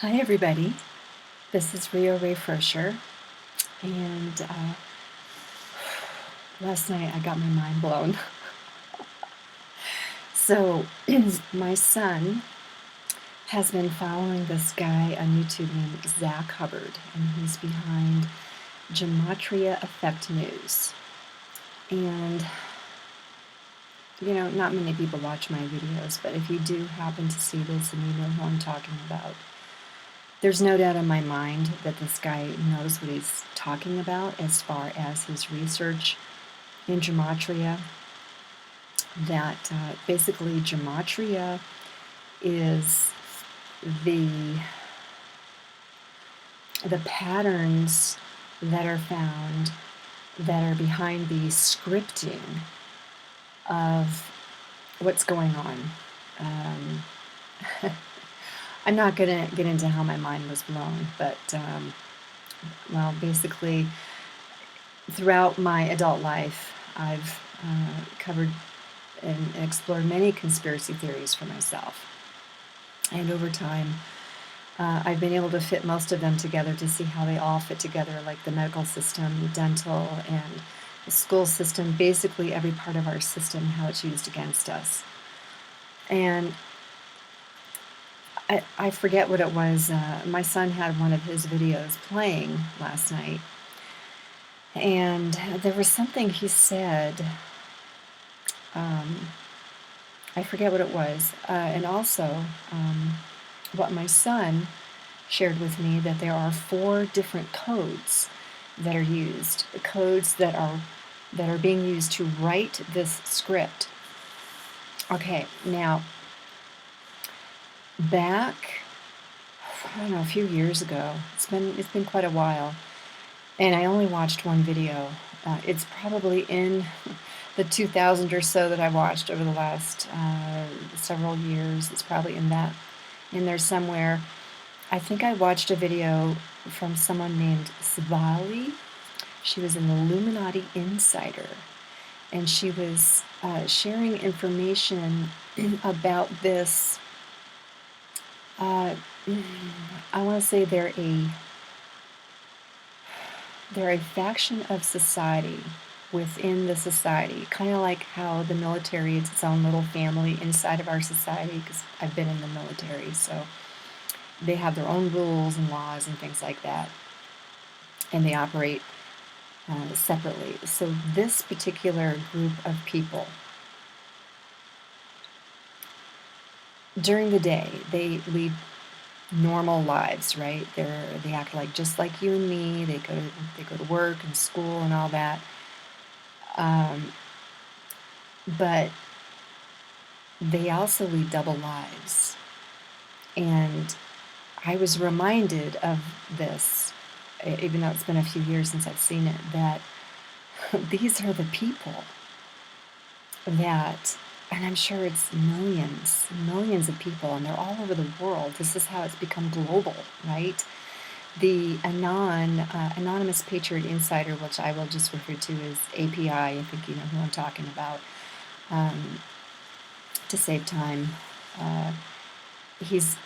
Hi everybody, this is Rio Ray Frosher, and last night I got my mind blown. So my son has been following this guy on YouTube named Zach Hubbard, and he's behind Gematria Effect News. And not many people watch my videos, but if you do happen to see this and you know who I'm talking about, there's no doubt in my mind that this guy knows what he's talking about as far as his research in Gematria. That basically Gematria is the patterns that are found that are behind the scripting of what's going on. I'm not going to get into how my mind was blown, but well, basically throughout my adult life, I've covered and explored many conspiracy theories for myself. And over time, I've been able to fit most of them together to see how they all fit together, like the medical system, the dental, and the school system, basically every part of our system, how it's used against us. And I forget what it was. My son had one of his videos playing last night, and there was something he said. I forget what it was. And also, what my son shared with me, that there are 4 different codes that are used, codes that are being used to write this script. Okay, now, back, I don't know, a few years ago, it's been quite a while, and I only watched one video. It's probably in the 2000 or so that I watched over the last several years. It's probably in there somewhere. I think I watched a video from someone named Svali. She was an Illuminati Insider, and she was sharing information about this. I want to say they're a faction of society within the society, kind of like how the military is its own little family inside of our society, because I've been in the military, so they have their own rules and laws and things like that, and they operate separately. So this particular group of people, during the day, they lead normal lives, right? They act like just like you and me. They go to work and school and all that. But they also lead double lives. And I was reminded of this, even though it's been a few years since I've seen it, that these are the people that, and I'm sure it's millions of people, and they're all over the world. This is how it's become global, right? The Anonymous Patriot Insider, which I will just refer to as API, I think you know who I'm talking about, to save time. He's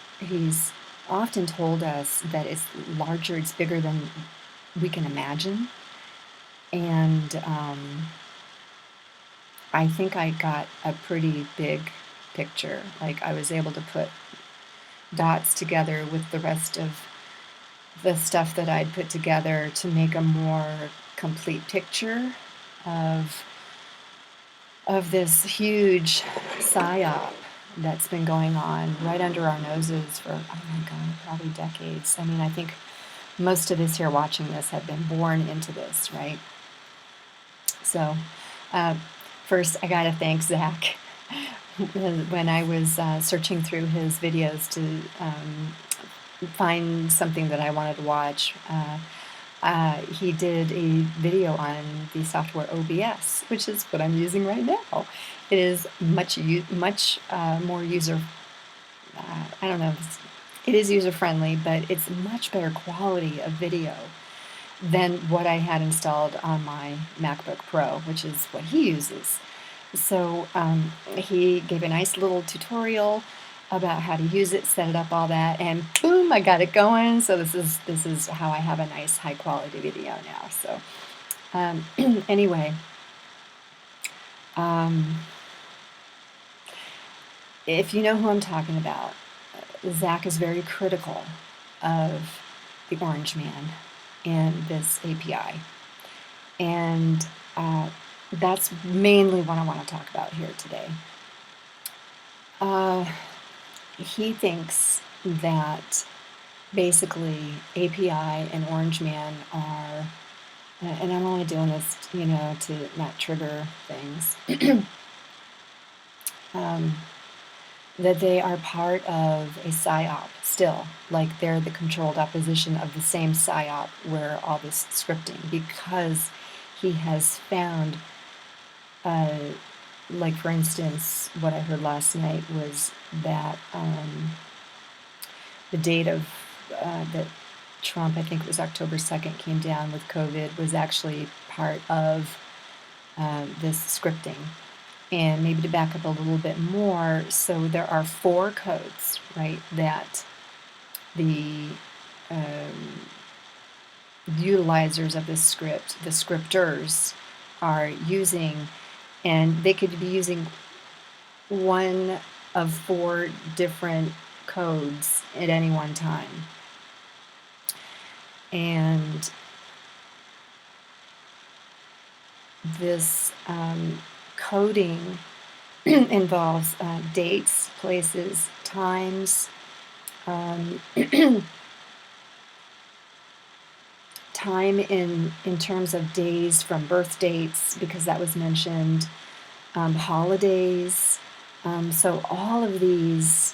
often told us that it's larger, it's bigger than we can imagine. And I think I got a pretty big picture. Like, I was able to put dots together with the rest of the stuff that I'd put together to make a more complete picture of this huge psyop that's been going on right under our noses for, oh my God, probably decades. I mean, I think most of us here watching this have been born into this, right? So, first, I gotta thank Zach. When I was searching through his videos to find something that I wanted to watch, he did a video on the software OBS, which is what I'm using right now. It is much more I don't know, it is user-friendly, but it's much better quality of video than what I had installed on my MacBook Pro, which is what he uses. So he gave a nice little tutorial about how to use it, set it up, all that, and boom, I got it going. So this is how I have a nice high quality video now. So anyway, if you know who I'm talking about, Zach is very critical of the Orange Man and this API. And that's mainly what I want to talk about here today. He thinks that basically API and Orange Man are, and I'm only doing this, to not trigger things, that they are part of a PSYOP still, like they're the controlled opposition of the same PSYOP where all this scripting, because he has found, like for instance, what I heard last night was that the date of that Trump, I think it was October 2nd, came down with COVID was actually part of this scripting. And maybe to back up a little bit more, so there are 4 codes, right, that the utilizers of this script, the scripters, are using, and they could be using one of 4 different codes at any one time. And this coding involves dates, places, times, time in terms of days from birth dates, because that was mentioned, holidays. So all of these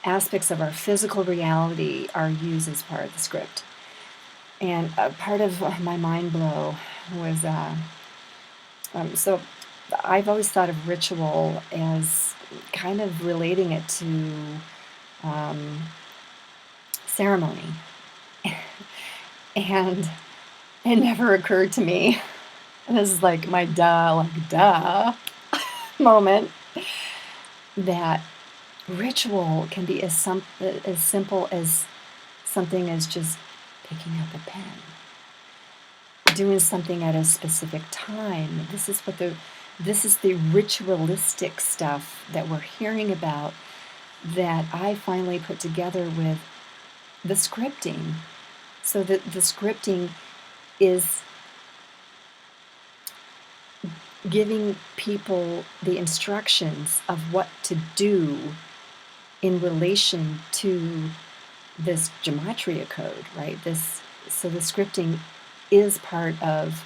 aspects of our physical reality are used as part of the script. And part of my mind blow was, so I've always thought of ritual as kind of relating it to ceremony. And it never occurred to me, and this is like my duh moment, that ritual can be as simple as something as just picking up a pen, doing something at a specific time. This is the ritualistic stuff that we're hearing about, that I finally put together with the scripting. So that the scripting is giving people the instructions of what to do in relation to this Gematria code, right? So the scripting is part of,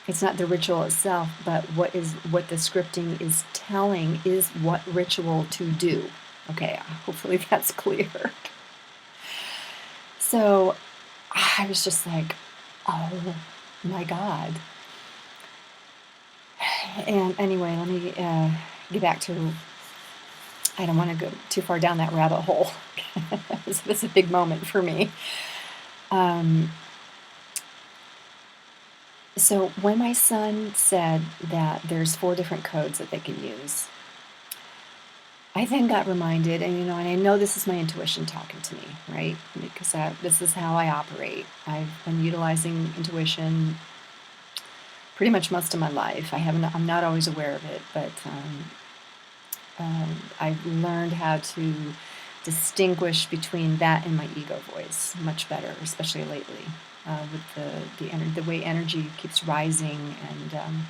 it's not the ritual itself, but what the scripting is telling is what ritual to do. Okay, hopefully that's clear. So I was just like, oh my God. And anyway, let me get back to, I don't want to go too far down that rabbit hole. This was a big moment for me. So when my son said that there's 4 different codes that they can use, I then got reminded, and I know this is my intuition talking to me, right? Because this is how I operate. I've been utilizing intuition pretty much most of my life. I'm not always aware of it, but I've learned how to distinguish between that and my ego voice much better, especially lately, with the way energy keeps rising. And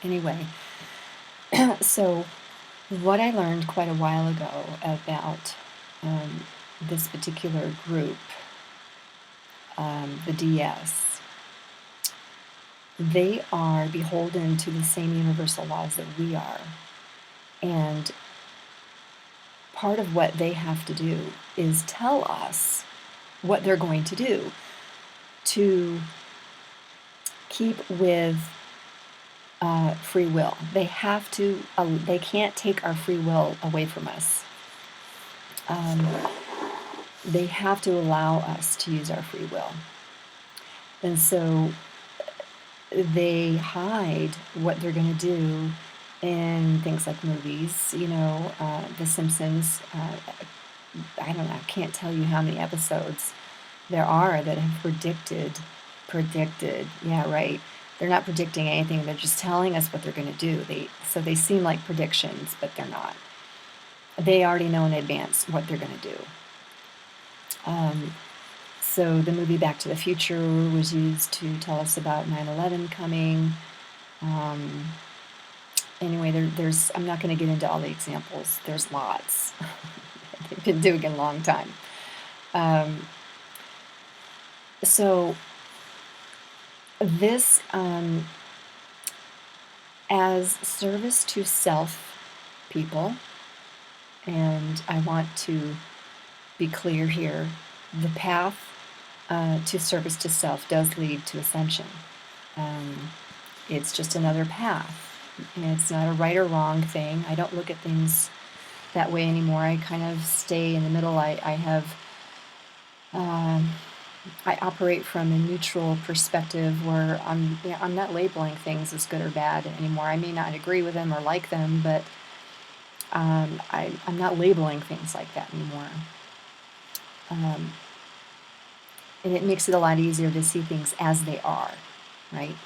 anyway, so what I learned quite a while ago about this particular group, the DS, they are beholden to the same universal laws that we are. And part of what they have to do is tell us what they're going to do to keep with free will. They have to, they can't take our free will away from us. They have to allow us to use our free will. And so they hide what they're going to do in things like movies, The Simpsons, I don't know, I can't tell you how many episodes there are that have predicted, yeah, right. They're not predicting anything, they're just telling us what they're going to do. So they seem like predictions, but they're not. They already know in advance what they're going to do. So the movie Back to the Future was used to tell us about 9/11 coming. Anyway, there's, I'm not going to get into all the examples. There's lots. They've been doing it a long time. So this, as service to self, people, and I want to be clear here, the path to service to self does lead to ascension. It's just another path. And it's not a right or wrong thing. I don't look at things that way anymore. I kind of stay in the middle. I operate from a neutral perspective where I'm not labeling things as good or bad anymore. I may not agree with them or like them, but I'm not labeling things like that anymore. And it makes it a lot easier to see things as they are, right?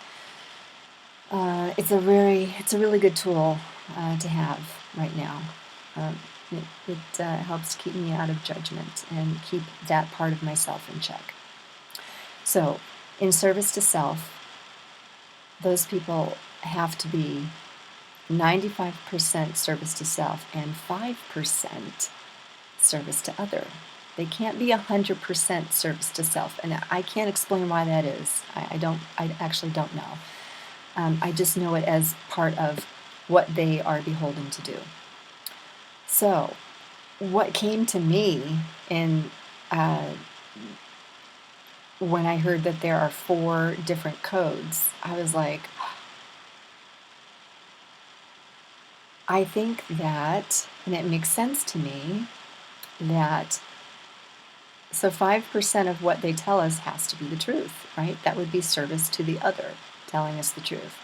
It's a really good tool to have right now. It helps keep me out of judgment and keep that part of myself in check. So, in service to self, those people have to be 95% service to self and 5% service to other. They can't be 100% service to self, and I can't explain why that is. I actually don't know. I just know it as part of what they are beholden to do. So, what came to me in when I heard that there are 4 different codes, I was like, I think that, and it makes sense to me, that so 5% of what they tell us has to be the truth, right? That would be service to the other, telling us the truth.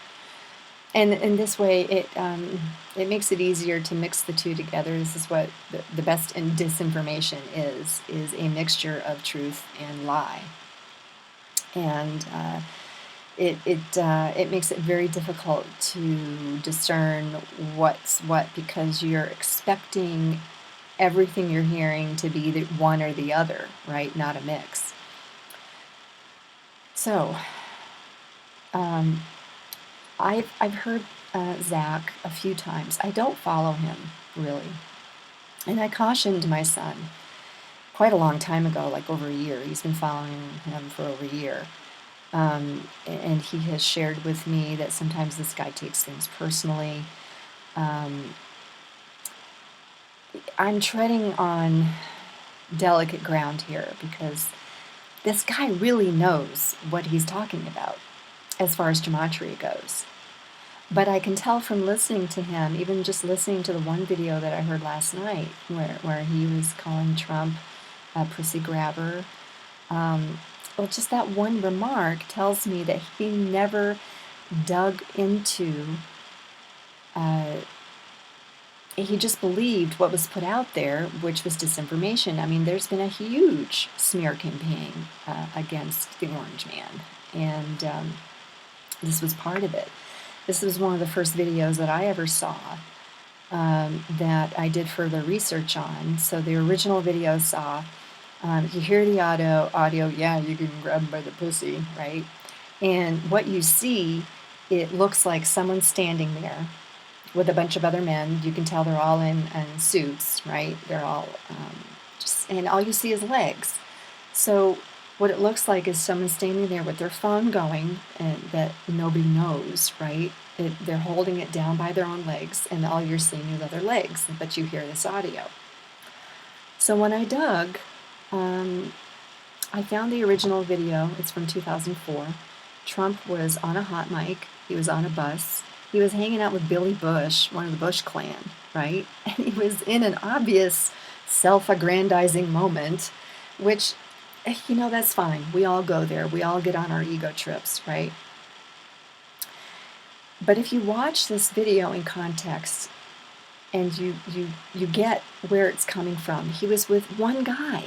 And in this way, it makes it easier to mix the two together. This is what the best in disinformation is a mixture of truth and lie. And it makes it very difficult to discern what's what, because you're expecting everything you're hearing to be the one or the other, right? Not a mix. So, I've heard Zach a few times. I don't follow him, really. And I cautioned my son quite a long time ago, like over a year. He's been following him for over a year. And he has shared with me that sometimes this guy takes things personally. I'm treading on delicate ground here because this guy really knows what he's talking about as far as gematria goes. But I can tell from listening to him, even just listening to the one video that I heard last night where he was calling Trump a pussy grabber. Well, just that one remark tells me that he never dug into, he just believed what was put out there, which was disinformation. I mean, there's been a huge smear campaign against the Orange Man, and this was part of it. This was one of the first videos that I ever saw that I did further research on. So the original video saw, you hear the audio, yeah, you can grab him by the pussy, right? And what you see, it looks like someone standing there with a bunch of other men. You can tell they're all in suits, right? They're all and all you see is legs. So what it looks like is someone standing there with their phone going, and that nobody knows, right? They're holding it down by their own legs, and all you're seeing is other legs, but you hear this audio. So when I dug, I found the original video. It's from 2004. Trump was on a hot mic. He was on a bus. He was hanging out with Billy Bush, one of the Bush clan, right? And he was in an obvious self-aggrandizing moment, which, that's fine. We all go there. We all get on our ego trips, right? But if you watch this video in context, and you get where it's coming from. He was with one guy,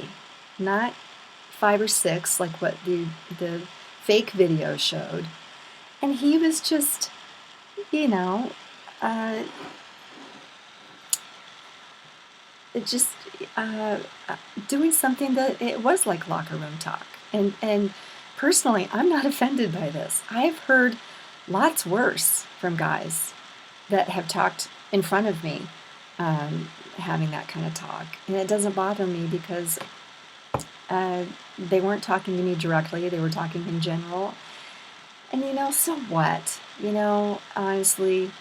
not 5 or 6 like what the fake video showed, and he was just, you know, uh, just uh, doing something that it was like locker room talk. And personally, I'm not offended by this. I've heard lots worse from guys that have talked in front of me, having that kind of talk, and it doesn't bother me because uh, they weren't talking to me directly. They were talking in general. And so what? Honestly,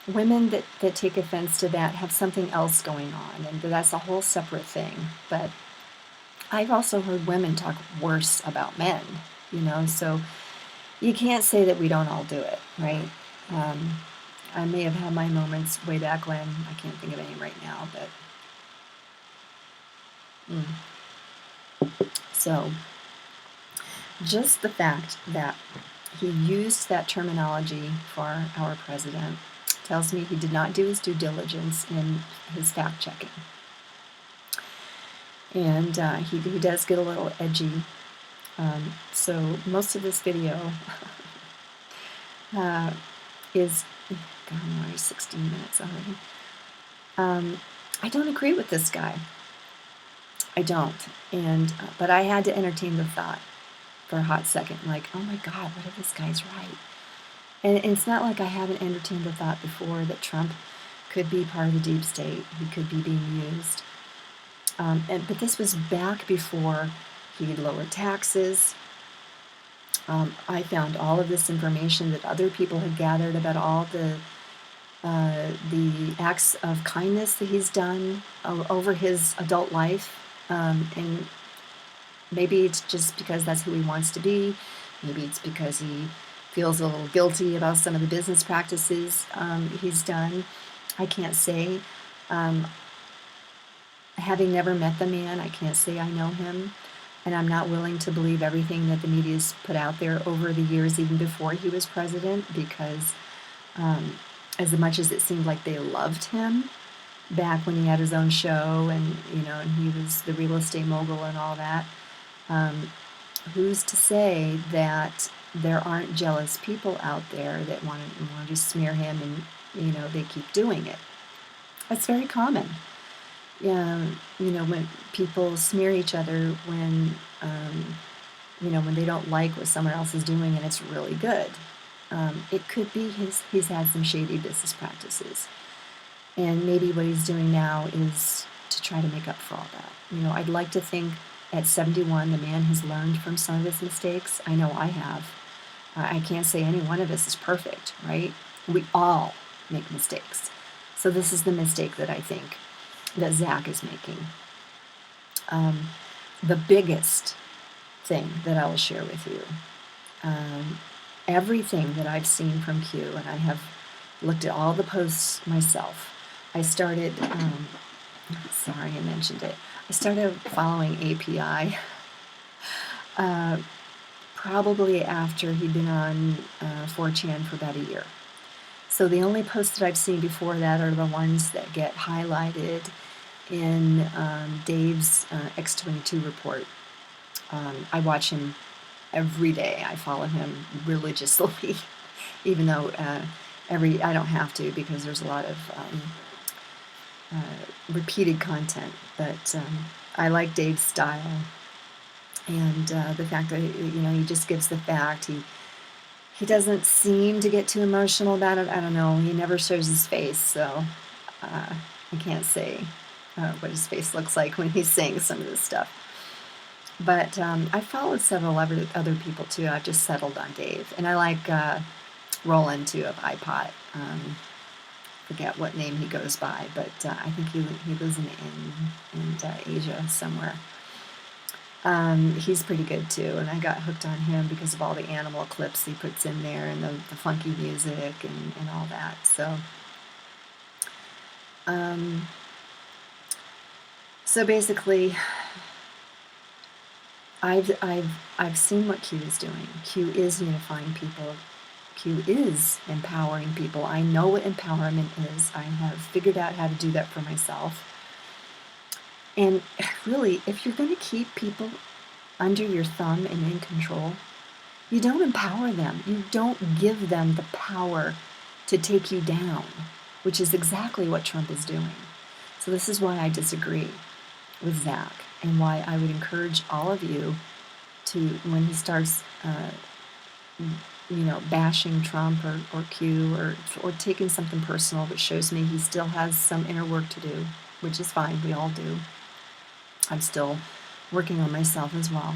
women that take offense to that have something else going on, and that's a whole separate thing. But I've also heard women talk worse about men, so you can't say that we don't all do it, right? Um, I may have had my moments way back when. I can't think of any right now, but so just the fact that he used that terminology for our president tells me he did not do his due diligence in his fact checking. And he does get a little edgy. So most of this video is, God, I'm already 16 minutes already. I don't agree with this guy. I don't. But I had to entertain the thought for a hot second, like, oh my God, what if this guy's right? And it's not like I haven't entertained the thought before that Trump could be part of the deep state. He could be being used. But this was back before he lowered taxes. I found all of this information that other people had gathered about all the acts of kindness that he's done over his adult life. And maybe it's just because that's who he wants to be. Maybe it's because he feels a little guilty about some of the business practices he's done. I can't say. Having never met the man, I can't say I know him. And I'm not willing to believe everything that the media's put out there over the years, even before he was president, because as much as it seemed like they loved him back when he had his own show and, and he was the real estate mogul and all that, who's to say that there aren't jealous people out there that want to smear him and, they keep doing it. That's very common. When people smear each other when they don't like what someone else is doing and it's really good. It could be he's had some shady business practices. And maybe what he's doing now is to try to make up for all that. I'd like to think at 71 the man has learned from some of his mistakes. I know I have. I can't say any one of us is perfect, right? We all make mistakes. So this is the mistake that I think that Zach is making. The biggest thing that I will share with you, everything that I've seen from Q, and I have looked at all the posts myself. I started, sorry I mentioned it, I started following API probably after he'd been on 4chan for about a year. So the only posts that I've seen before that are the ones that get highlighted in Dave's X22 report. I watch him every day. I follow him religiously, even though I don't have to because there's a lot of repeated content. But I like Dave's style and the fact that he just gives the fact. He doesn't seem to get too emotional about it. I don't know. He never shows his face, so I can't say what his face looks like when he's saying some of this stuff. But I followed several other people too. I've just settled on Dave, and I like Roland too of iPod. Forget what name he goes by, but I think he lives in Asia somewhere. He's pretty good too, and I got hooked on him because of all the animal clips he puts in there and the funky music and all that. So basically, I've seen what Q is doing. Q is unifying people Q is empowering people. I know what empowerment is. I have figured out how to do that for myself. And really, if you're going to keep people under your thumb and in control, you don't empower them. You don't give them the power to take you down, which is exactly what Trump is doing. So this is why I disagree with Zach, and why I would encourage all of you to, when he starts, bashing Trump or Q or taking something personal, which shows me he still has some inner work to do, which is fine. We all do. I'm still working on myself as well.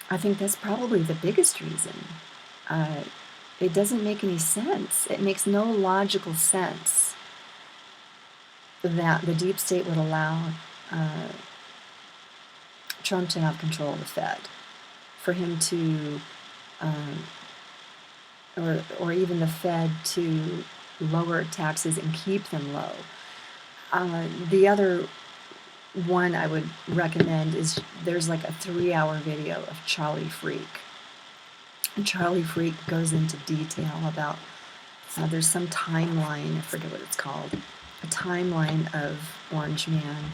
I think that's probably the biggest reason. It doesn't make any sense. It makes no logical sense that the deep state would allow Trump to have control of the Fed, for him to, or even the Fed to lower taxes and keep them low. The other one I would recommend is there's like a 3-hour video of Charlie Freak. And Charlie Freak goes into detail about, there's some timeline, I forget what it's called, a timeline of Orange Man,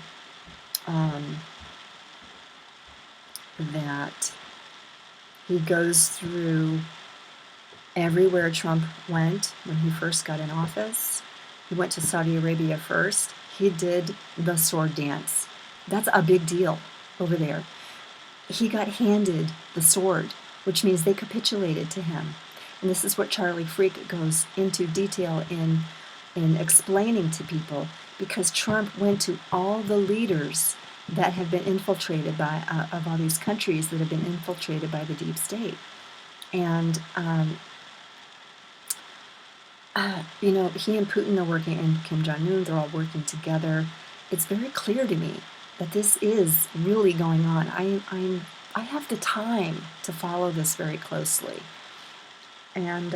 that he goes through everywhere Trump went when he first got in office. He went to Saudi Arabia first. He did the sword dance. That's a big deal over there. He got handed the sword, which means they capitulated to him. And this is what Charlie Freak goes into detail in explaining to people, because Trump went to all the leaders that have been infiltrated by, of all these countries that have been infiltrated by the deep state. And, he and Putin are working, and Kim Jong-un, they're all working together. It's very clear to me that this is really going on. I have the time to follow this very closely. And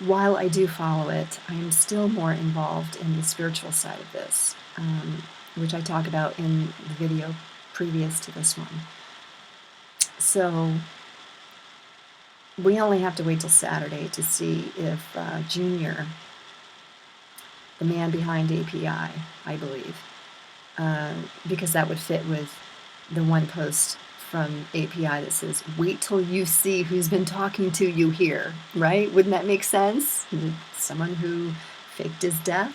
while I do follow it, I am still more involved in the spiritual side of this, which I talk about in the video previous to this one. So we only have to wait till Saturday to see if Junior, the man behind API, I believe, because that would fit with the one post from API that says, "Wait till you see who's been talking to you here," right? Wouldn't that make sense? Someone who faked his death.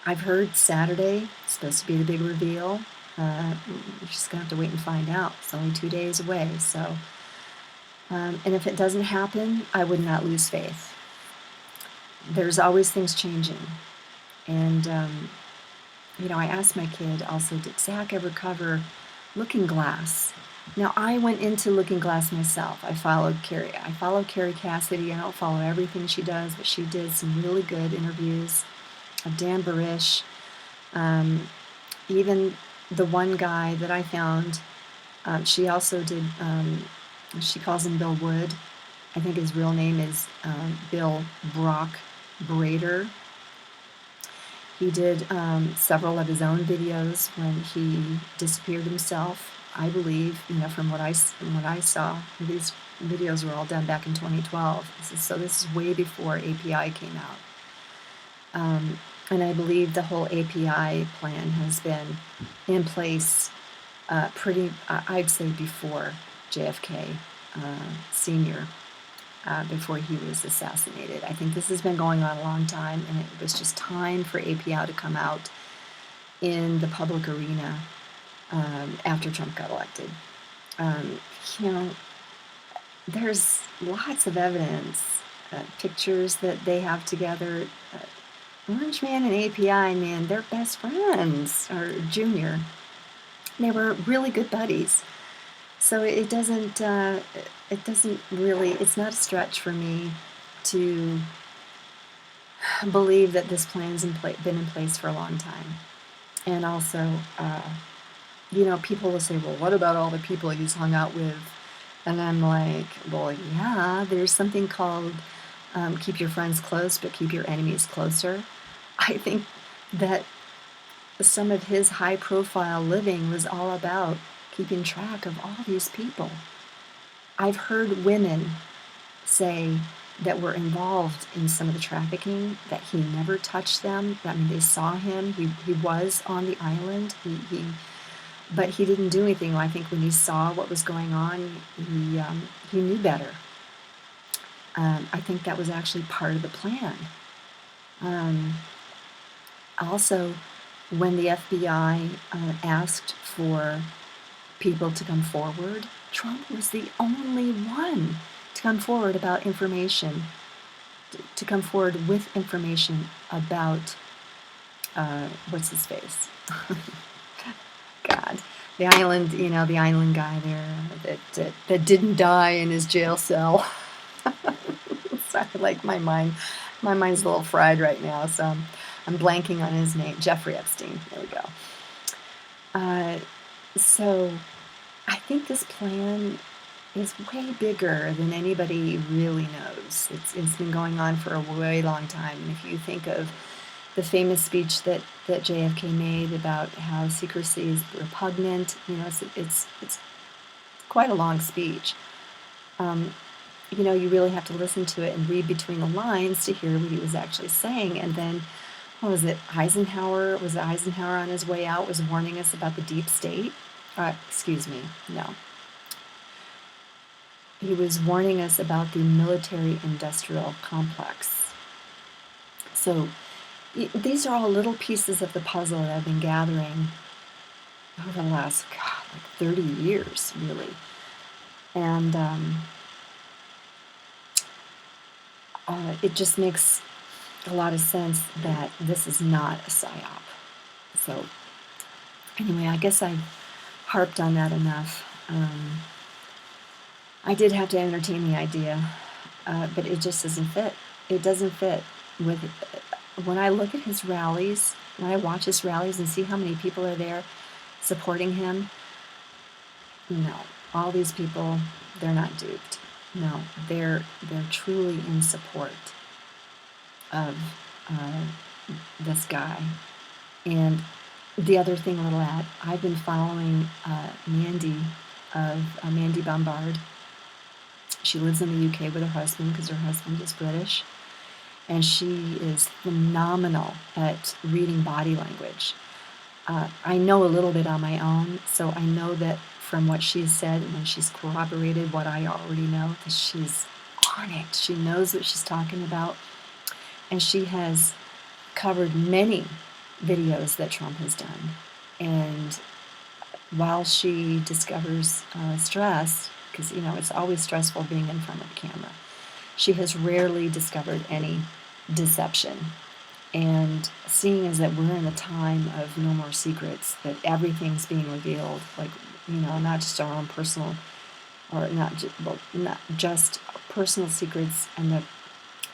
I've heard Saturday is supposed to be the big reveal. We're just going to have to wait and find out. It's only 2 days away. So, and if it doesn't happen, I would not lose faith. There's always things changing. And, I asked my kid also, did Zach ever cover Looking Glass? Now, I went into Looking Glass myself. I follow Carrie Cassidy. I don't follow everything she does, but she did some really good interviews of Dan Barish. Even the one guy that I found, she also did, she calls him Bill Wood. I think his real name is Bill Brock Brader. He did several of his own videos when he disappeared himself, I believe, from what I saw. These videos were all done back in 2012. So this is way before API came out. And I believe the whole API plan has been in place I'd say before JFK Sr., before he was assassinated. I think this has been going on a long time, and it was just time for API to come out in the public arena after Trump got elected. There's lots of evidence, pictures that they have together. Orange Man and API, man, they're best friends, or Junior. They were really good buddies. So it doesn't really, it's not a stretch for me to believe that this plan's been in place for a long time. And also, people will say, well, what about all the people he's hung out with? And I'm like, well, yeah, there's something called keep your friends close, but keep your enemies closer. I think that some of his high-profile living was all about keeping track of all these people. I've heard women say that were involved in some of the trafficking that he never touched them. I mean, they saw him. He was on the island. But he didn't do anything. I think when he saw what was going on, he knew better. I think that was actually part of the plan. Also, when the FBI asked for people to come forward, Trump was the only one to come forward about information, to come forward with information about, what's his face? God, the island, the island guy there that didn't die in his jail cell. Sorry, like my mind's a little fried right now, so I'm blanking on his name. Jeffrey Epstein. There we go. So I think this plan is way bigger than anybody really knows. It's been going on for a way long time. And if you think of the famous speech that JFK made about how secrecy is repugnant, it's quite a long speech. You really have to listen to it and read between the lines to hear what he was actually saying. And then, what was it, Eisenhower? Was it Eisenhower on his way out was warning us about the deep state? Excuse me, no. He was warning us about the military-industrial complex. So these are all little pieces of the puzzle that I've been gathering over the last, 30 years, really. And it just makes a lot of sense that this is not a psyop. So anyway, I guess I harped on that enough. I did have to entertain the idea, but it just doesn't fit. It doesn't fit with, when I look at his rallies, when I watch his rallies and see how many people are there supporting him, no, all these people, they're not duped. No, they're truly in support of this guy. And the other thing, a little ad, I've been following Mandy Bombard. She lives in the UK with her husband because her husband is British. And she is phenomenal at reading body language. I know a little bit on my own, so I know that from what she's said and when she's corroborated what I already know, that she's on it. She knows what she's talking about. And she has covered many videos that Trump has done. And while she discovers stress, because, it's always stressful being in front of the camera, she has rarely discovered any deception. And seeing as that we're in a time of no more secrets, that everything's being revealed, like, not just our own personal, or not just personal secrets and the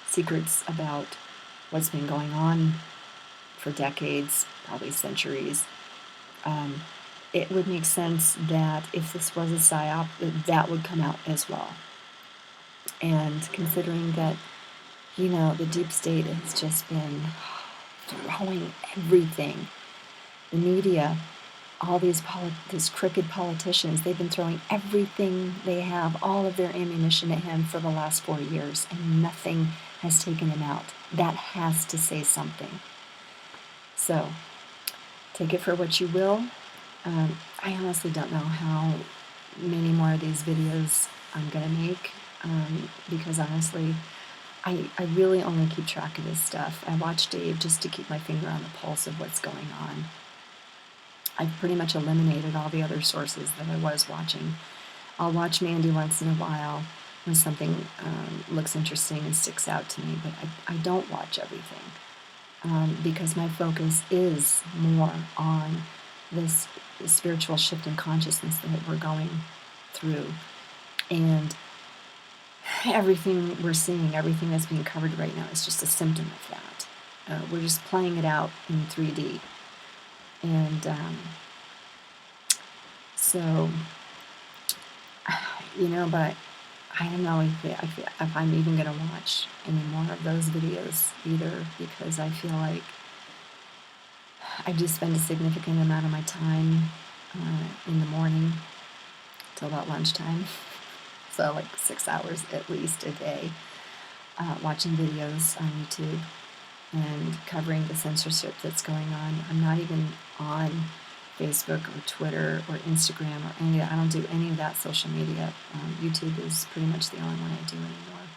secrets about what's been going on for decades, probably centuries. It would make sense that if this was a psyop, that would come out as well. And considering that, the deep state has just been throwing everything, the media, all these crooked politicians, they've been throwing everything they have, all of their ammunition at him for the last 4 years, and nothing has taken him out. That has to say something. So, take it for what you will. I honestly don't know how many more of these videos I'm going to make, because honestly, I really only keep track of this stuff. I watch Dave just to keep my finger on the pulse of what's going on. I've pretty much eliminated all the other sources that I was watching. I'll watch Mandy once in a while when something looks interesting and sticks out to me, but I don't watch everything, because my focus is more on this spiritual shift in consciousness that we're going through. And everything we're seeing, everything that's being covered right now is just a symptom of that. We're just playing it out in 3D. And so, but I don't know if I'm even going to watch any more of those videos either, because I feel like I do spend a significant amount of my time in the morning till about lunchtime. So like 6 hours at least a day, watching videos on YouTube and covering the censorship that's going on. I'm not even on Facebook or Twitter or Instagram or any of that. I don't do any of that social media. YouTube is pretty much the only one I do anymore.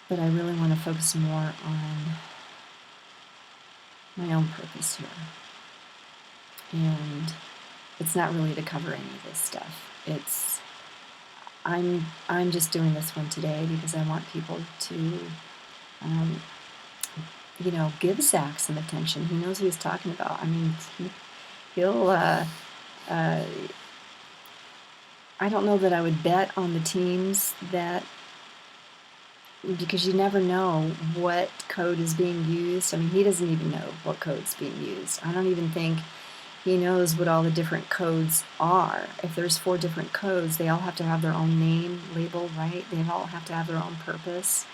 But I really want to focus more on my own purpose here. And it's not really to cover any of this stuff. I'm just doing this one today because I want people to give Zach some attention. He knows what he's talking about. I mean, he'll I don't know that I would bet on the teams because you never know what code is being used. I mean, he doesn't even know what code's being used. I don't even think he knows what all the different codes are. If there's 4 different codes, they all have to have their own name label, right? They all have to have their own purpose.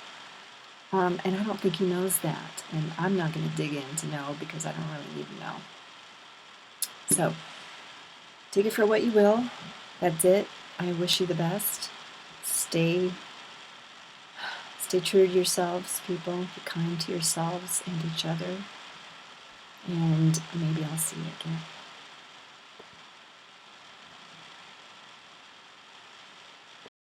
And I don't think he knows that. And I'm not going to dig in to know because I don't really need to know. So, take it for what you will. That's it. I wish you the best. Stay true to yourselves, people. Be kind to yourselves and each other. And maybe I'll see you again.